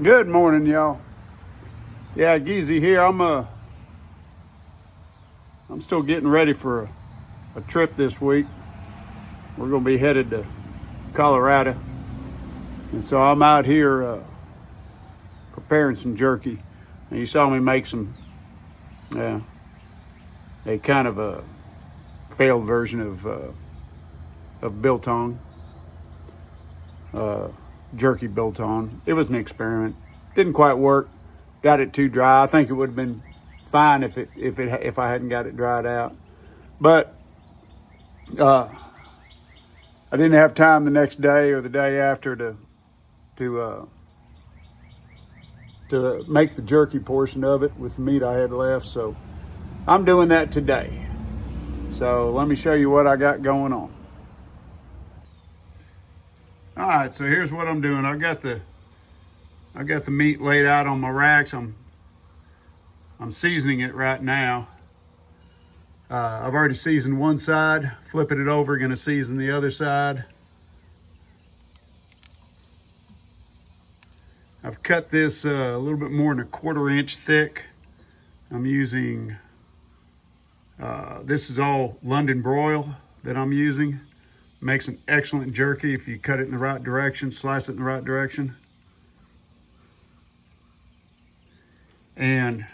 Good morning, y'all. Yeah, Geezy here. I'm still getting ready for a trip this week. We're gonna be headed to Colorado, and so I'm out here preparing some jerky. And you saw me make some a kind of a failed version of biltong, jerky biltong. It was an experiment. Didn't quite work. Got it too dry. I think it would have been fine if I hadn't got it dried out. But I didn't have time the next day or the day after to make the jerky portion of it with the meat I had left. So I'm doing that today. So let me show you what I got going on. All right, so here's what I'm doing. I got the meat laid out on my racks. I'm seasoning it right now. I've already seasoned one side. Flipping it over, going to season the other side. I've cut this a little bit more than a 1/4 inch thick. I'm using, this is all London broil that I'm using. Makes an excellent jerky if you cut it in the right direction, slice it in the right direction. And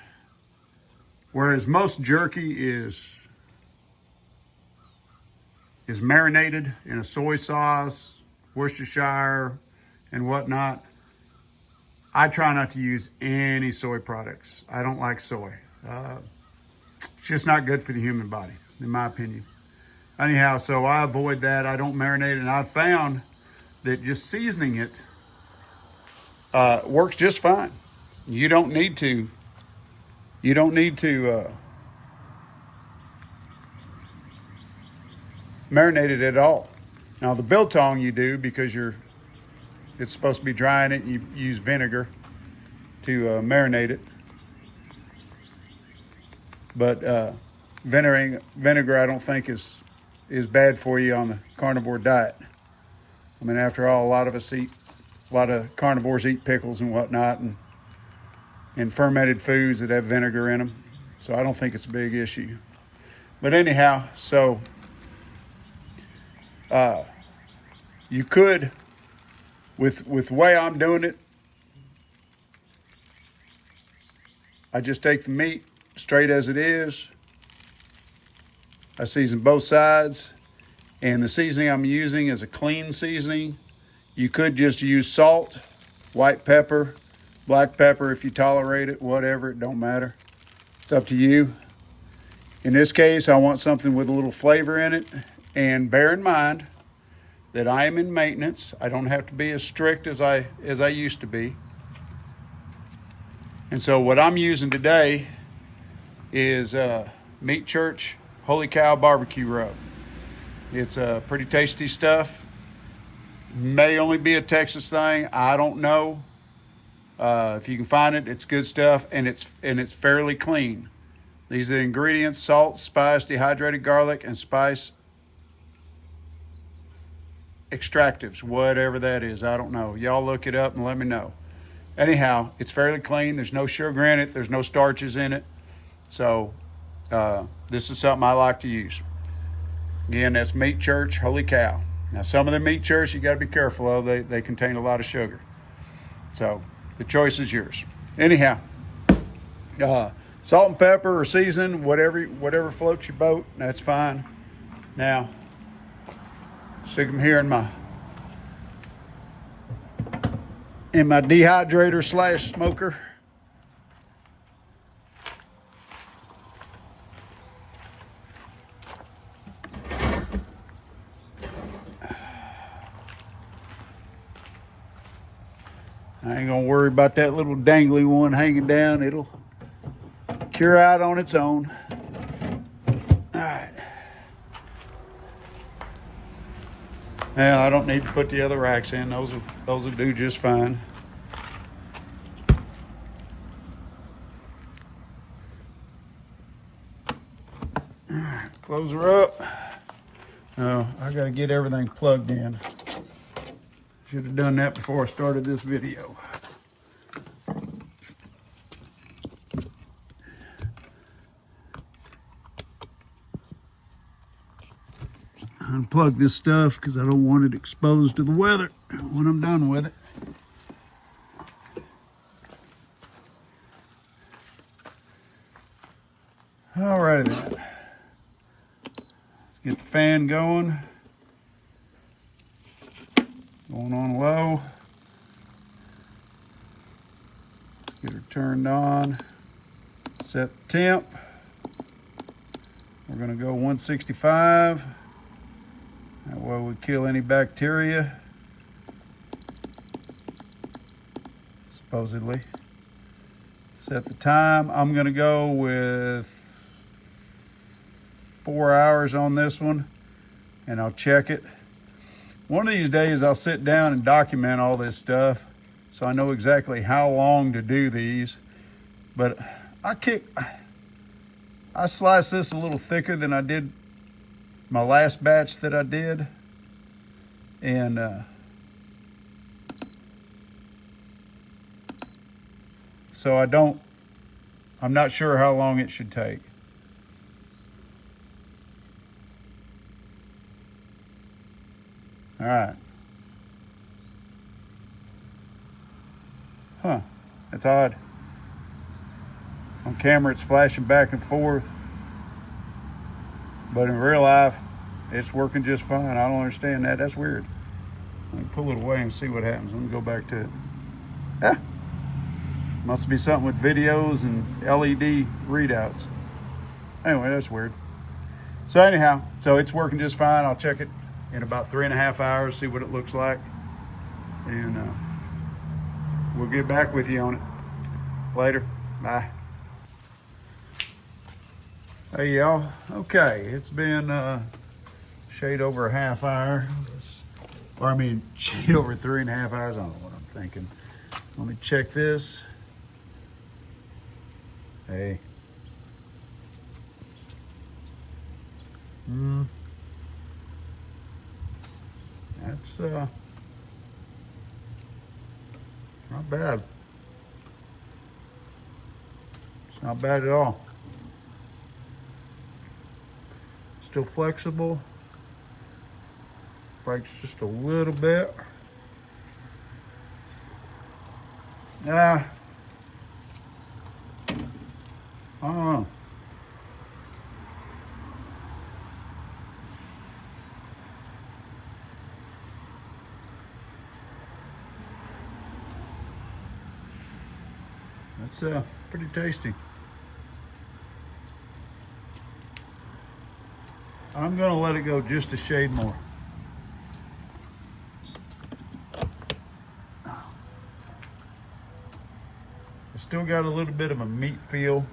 whereas most jerky is marinated in a soy sauce, Worcestershire, and whatnot, I try not to use any soy products. I don't like soy. It's just not good for the human body, in my opinion. Anyhow, so I avoid that. I don't marinate it, and I found that just seasoning it works just fine. You don't need to marinate it at all. Now the biltong you do because it's supposed to be drying it. You use vinegar to marinate it, but vinegar I don't think is bad for you on the carnivore diet. I mean, after all, a lot of carnivores eat pickles and whatnot, and fermented foods that have vinegar in them. So I don't think it's a big issue. But anyhow, so you could, with the way I'm doing it, I just take the meat straight as it is. I season both sides, and the seasoning I'm using is a clean seasoning. You could just use salt, white pepper, black pepper if you tolerate it, whatever, it don't matter. It's up to you. In this case, I want something with a little flavor in it, and bear in mind that I am in maintenance. I don't have to be as strict as I used to be. And so what I'm using today is Meat Church Holy Cow barbecue rub. It's pretty tasty stuff. May only be a Texas thing. I don't know. If you can find it, it's good stuff, and it's fairly clean. These are the ingredients: salt, spice, dehydrated garlic, and spice extractives, whatever that is. I don't know. Y'all look it up and let me know. Anyhow, it's fairly clean. There's no sugar in it. There's no starches in it. So this is something I like to use. Again, that's Meat Church Holy Cow. Now, some of the Meat Church you got to be careful of. They contain a lot of sugar. So the choice is yours. Anyhow, salt and pepper or season, whatever floats your boat, that's fine. Now, stick them here in my dehydrator / smoker. I ain't gonna worry about that little dangly one hanging down. It'll cure out on its own. All right. Now I don't need to put the other racks in. Those will do just fine. All right, close her up. Oh, I gotta get everything plugged in. Should have done that before I started this video. unplug this stuff because I don't want it exposed to the weather when I'm done with it. Alrighty then. Let's get the fan going. Going on low. Get her turned on. Set the temp. We're going to go 165. That way we kill any bacteria, supposedly. Set the time. I'm going to go with 4 hours on this one, and I'll check it. One of these days I'll sit down and document all this stuff so I know exactly how long to do these. But I sliced this a little thicker than I did my last batch that I did. And so I'm not sure how long it should take. All right. Huh, that's odd. On camera it's flashing back and forth, but in real life it's working just fine. I don't understand that. That's weird. Let me pull it away and see what happens. Let me go back to it. Yeah, must be something with videos and LED readouts. Anyway, that's weird. So anyhow, so it's working just fine. I'll check it in about 3.5 hours, see what it looks like, and we'll get back with you on it later. Bye. Hey y'all. Okay, it's been shade over a half hour. Or I mean, shade over 3.5 hours. I don't know what I'm thinking. Let me check this. Hey. That's not bad. It's not bad at all. Still flexible. Breaks just a little bit. I don't know. That's pretty tasty. I'm gonna let it go just a shade more. It's still got a little bit of a meat feel.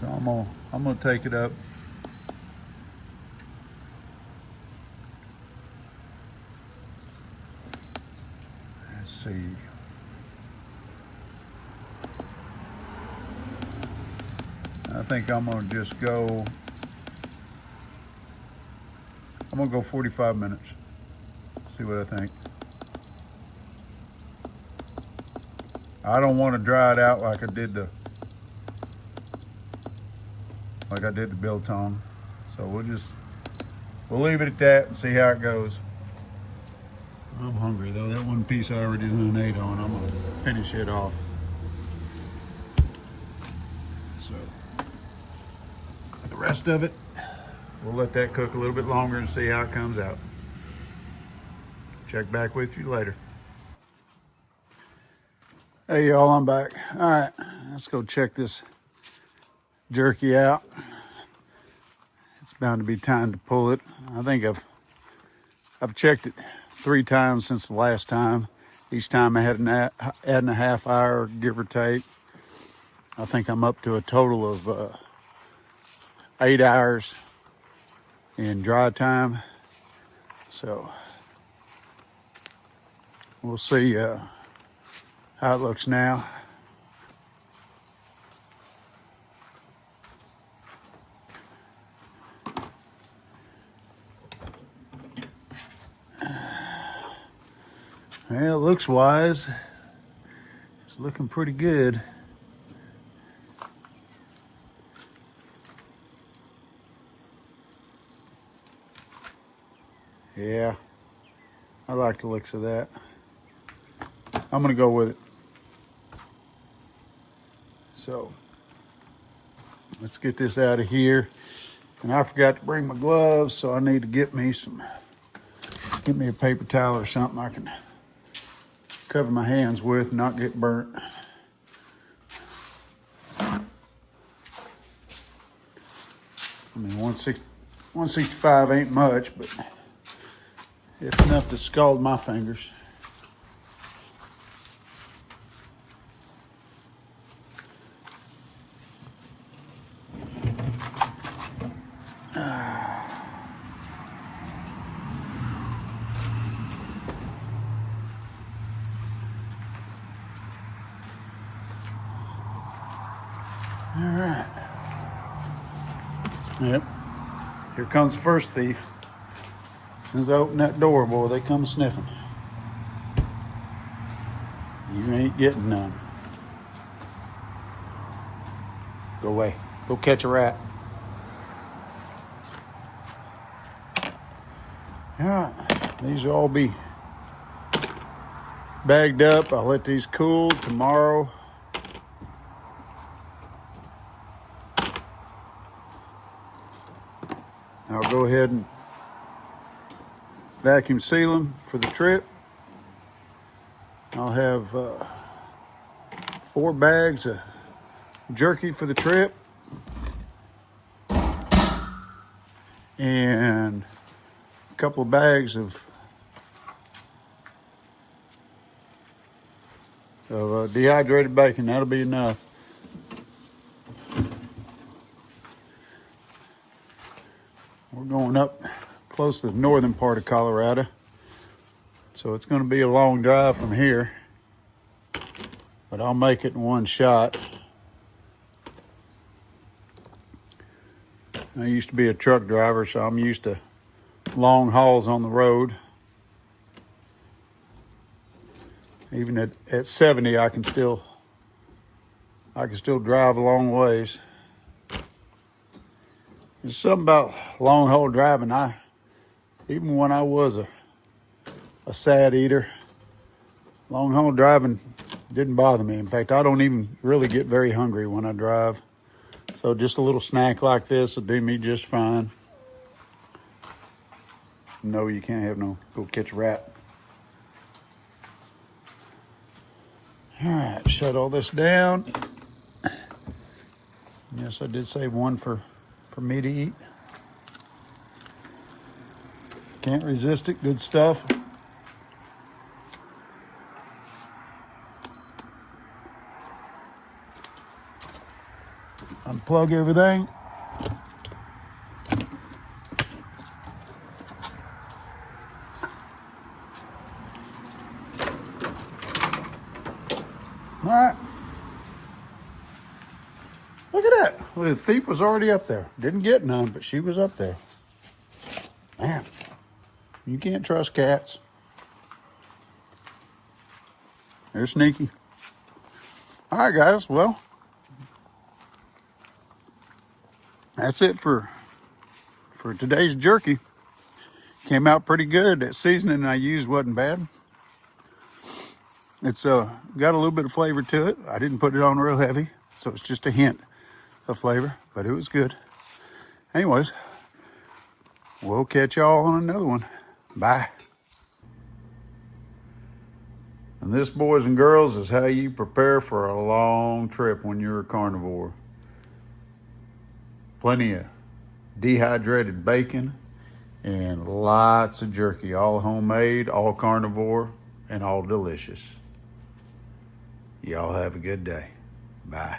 So I'm gonna take it up. Let's see. I think I'm gonna just go, I'm gonna go 45 minutes. See what I think. I don't want to dry it out like I did the biltong. So we'll leave it at that and see how it goes. I'm hungry though. That one piece I already done ate on. I'm gonna finish it off. So the rest of it, we'll let that cook a little bit longer and see how it comes out. Check back with you later. Hey y'all, I'm back. All right, let's go check this jerky out. It's bound to be time to pull it. I think I've checked it 3 times since the last time. Each time I had an adding a half hour, give or take. I think I'm up to a total of 8 hours in dry time. So we'll see how it looks now. Well, it looks wise. It's looking pretty good. Yeah, I like the looks of that. I'm gonna go with it. So let's get this out of here. And I forgot to bring my gloves, so I need to get me a paper towel or something I can cover my hands with and not get burnt. I mean, 165 ain't much, but it's enough to scald my fingers. All right. Yep. Here comes the first thief. As soon as I open that door, boy, they come sniffing. You ain't getting none. Go away. Go catch a rat. All right. These will all be bagged up. I'll let these cool tomorrow. I'll go ahead and vacuum seal them for the trip. I'll have 4 bags of jerky for the trip and a couple of bags of dehydrated bacon. That'll be enough. We're going up close to the northern part of Colorado, so it's going to be a long drive from here, but I'll make it in one shot. I used to be a truck driver, so I'm used to long hauls on the road. Even at 70, I can still drive a long ways. There's something about long haul driving. Even when I was a sad eater, long haul driving didn't bother me. In fact, I don't even really get very hungry when I drive. So just a little snack like this will do me just fine. No, you can't have no, go catch a rat. All right, shut all this down. Yes, I did save one for me to eat. Can't resist it, good stuff. Unplug everything. All right. Look at that. Well, the thief was already up there. Didn't get none, but she was up there. Man, you can't trust cats. They're sneaky. All right, guys. Well, that's it for today's jerky. Came out pretty good. That seasoning I used wasn't bad. It's got a little bit of flavor to it. I didn't put it on real heavy, so it's just a hint of flavor, but it was good. Anyways, we'll catch y'all on another one. Bye. And this, boys and girls, is how you prepare for a long trip when you're a carnivore. Plenty of dehydrated bacon and lots of jerky, all homemade, all carnivore, and all delicious. Y'all have a good day. Bye.